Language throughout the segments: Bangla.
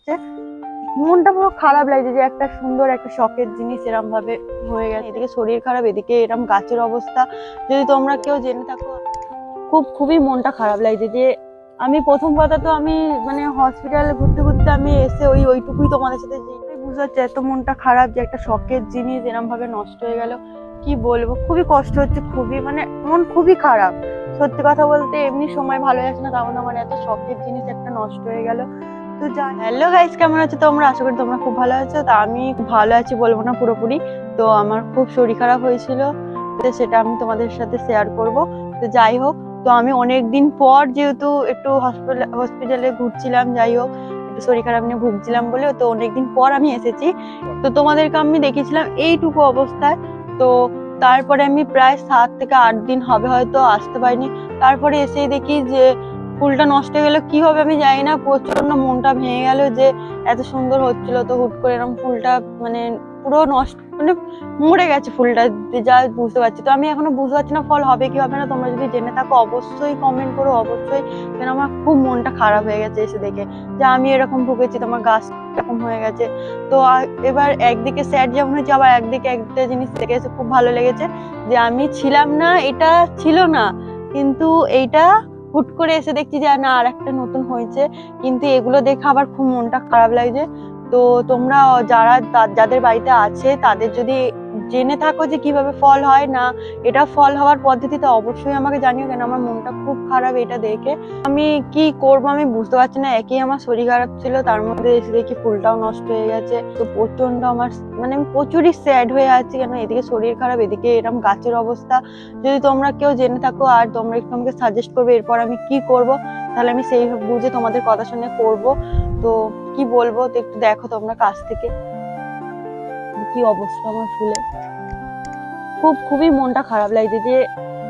হচ্ছে, মনটা পুরো খারাপ লাগছে যে একটা সুন্দর একটা শখের জিনিস এরম ভাবে হয়ে গেছে। এদিকে শরীর খারাপ, এদিকে এরম গাছের অবস্থা যদি তোমরা কেউ জেনে থাকো, খুবই মনটা খারাপ লাগছে যে আমি প্রথম কথা তো আমি মানে হসপিটালে ঘুরতে ঘুরতে আমি এসে ওইটুকুই তোমাদের সাথে বুঝতে পারছি এত মনটা খারাপ যে একটা শখের জিনিস এরম ভাবে নষ্ট হয়ে গেল। কি বলবো, খুবই কষ্ট হচ্ছে, খুবই মানে মন খুবই খারাপ। সত্যি কথা বলতে এমনি সময় ভালো যাচ্ছে না, তার মধ্যে আমার এত শখের জিনিস একটা নষ্ট হয়ে গেল। তো হ্যালো গাইস, কেমন আছো তোমরা? আশা করি তোমরা খুব ভালো আছো। তা আমি ভালো আছি বলবো না পুরোপুরি, তো আমার খুব শরীর খারাপ হয়েছিল, তো সেটা আমি তোমাদের সাথে শেয়ার করব। তো যাই হোক, তো আমি অনেকদিন পর যেহেতু একটু হসপিটালে ঘুরছিলাম, যাই হোক একটু শরীর খারাপ নিয়ে ভুগছিলাম বলে, তো অনেকদিন পর আমি এসেছি। তো তোমাদেরকে আমি দেখেছিলাম এইটুকু অবস্থায়। তো তারপরে আমি প্রায় 7 থেকে 8 দিন হবে হয়তো আসতে পারিনি। তারপরে এসেই দেখি যে ফুলটা নষ্ট হয়ে গেল, কি হবে আমি জানি না, প্রচন্ড মনটা ভেঙে গেল যে এত সুন্দর হচ্ছিল, তো হুট করে এরকম ফুলটা মানে পুরো নষ্ট, মানে মরে গেছে ফুলটা, যা বুঝতে পারছি। তো আমি এখনো বুঝতে পারছি না ফল হবে কি হবে না। তোমরা যদি জেনে থাকো অবশ্যই কমেন্ট করো, অবশ্যই। কেন আমার খুব মনটা খারাপ হয়ে গেছে এসে দেখে যে আমি এরকম ভুগেছি, তোমার গাছ এরকম হয়ে গেছে। তো এবার একদিকে স্যাড যেমন হয়েছে, আবার একদিকে একটা জিনিস দেখে এসে খুব ভালো লেগেছে যে আমি ছিলাম না, এটা ছিল না, কিন্তু এইটা হুট করে এসে দেখছি যে না আর একটা নতুন হয়েছে। কিন্তু এগুলো দেখে আবার খুব মনটা খারাপ লাগছে। তো তোমরা যাদের বাড়িতে আছে তাদের যদি জেনে থাকো যে কিভাবে ফল হয় না এটা ফল হওয়ার পদ্ধতিতে অবশ্যই আমাকে জানিও, কেন আমার মনটা খুব খারাপ এটা দেখে। আমি কি করব আমি বুঝতে পারছি না, একই আমার শরীর খারাপ ছিল, তার মধ্যে এসে দেখি ফুলটাও নষ্ট হয়ে গেছে। তো প্রচন্ড আমার মানে আমি প্রচুরই স্যাড হয়ে আছি, কেন এদিকে শরীর খারাপ, এদিকে এরকম গাছের অবস্থা। যদি তোমরা কেউ জেনে থাকো আর তোমরা একটু আমাকে সাজেস্ট করবে এরপর আমি কি করব, তাহলে আমি সেই বুঝে তোমাদের কথা শুনে করব। তো কি বলবো, তো একটু দেখো তোমরা কাছ থেকে কি অবস্থা আমার ফুলের। খুবই মনটা খারাপ লাগছে যে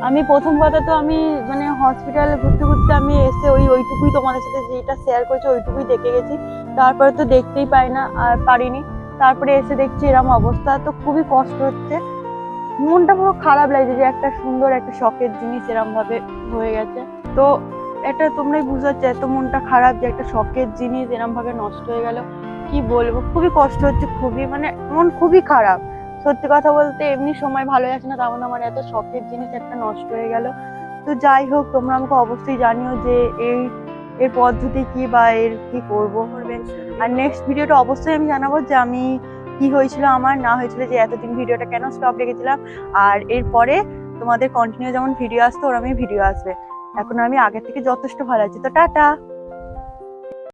আমি প্রথম কথা তো আমি মানে হসপিটালে ঘুরতে ঘুরতে আমি এসে ওইটুকুই তোমাদের সাথে যেটা শেয়ার করেছি ওইটুকুই দেখে গেছি, তারপরে তো দেখতেই পারিনি। তারপরে এসে দেখছি এরকম অবস্থা, তো খুবই কষ্ট হচ্ছে, মনটা পুরো খারাপ লাগছে যে একটা সুন্দর একটা শখের জিনিস এরকম ভাবে হয়ে গেছে। তো এটা তোমরাই বুঝতে পারছো এত মনটা খারাপ যে একটা শখের জিনিস এরকম ভাবে নষ্ট হয়ে গেল। কি বলবো, খুবই কষ্ট হচ্ছে, খুবই মানে মন খুবই খারাপ। সত্যি কথা বলতে এমনি সময় ভালো যাচ্ছে না, তার মধ্যে আমার এত শখের জিনিস একটা নষ্ট হয়ে গেল। তো যাই হোক, তোমরা আমাকে অবশ্যই জানিও যে এর পদ্ধতি কি বা এর কি করবো। আর নেক্সট ভিডিওটা অবশ্যই আমি জানাবো যে আমি কি হয়েছিল আমার না হয়েছিল, যে এতদিন ভিডিওটা কেন স্টপ রেখেছিলাম। আর এরপরে তোমাদের কন্টিনিউ যেমন ভিডিও আসতো ওরমই ভিডিও আসবে। এখন আমি আগের থেকে যথেষ্ট ভালো আছি। তো টাটা।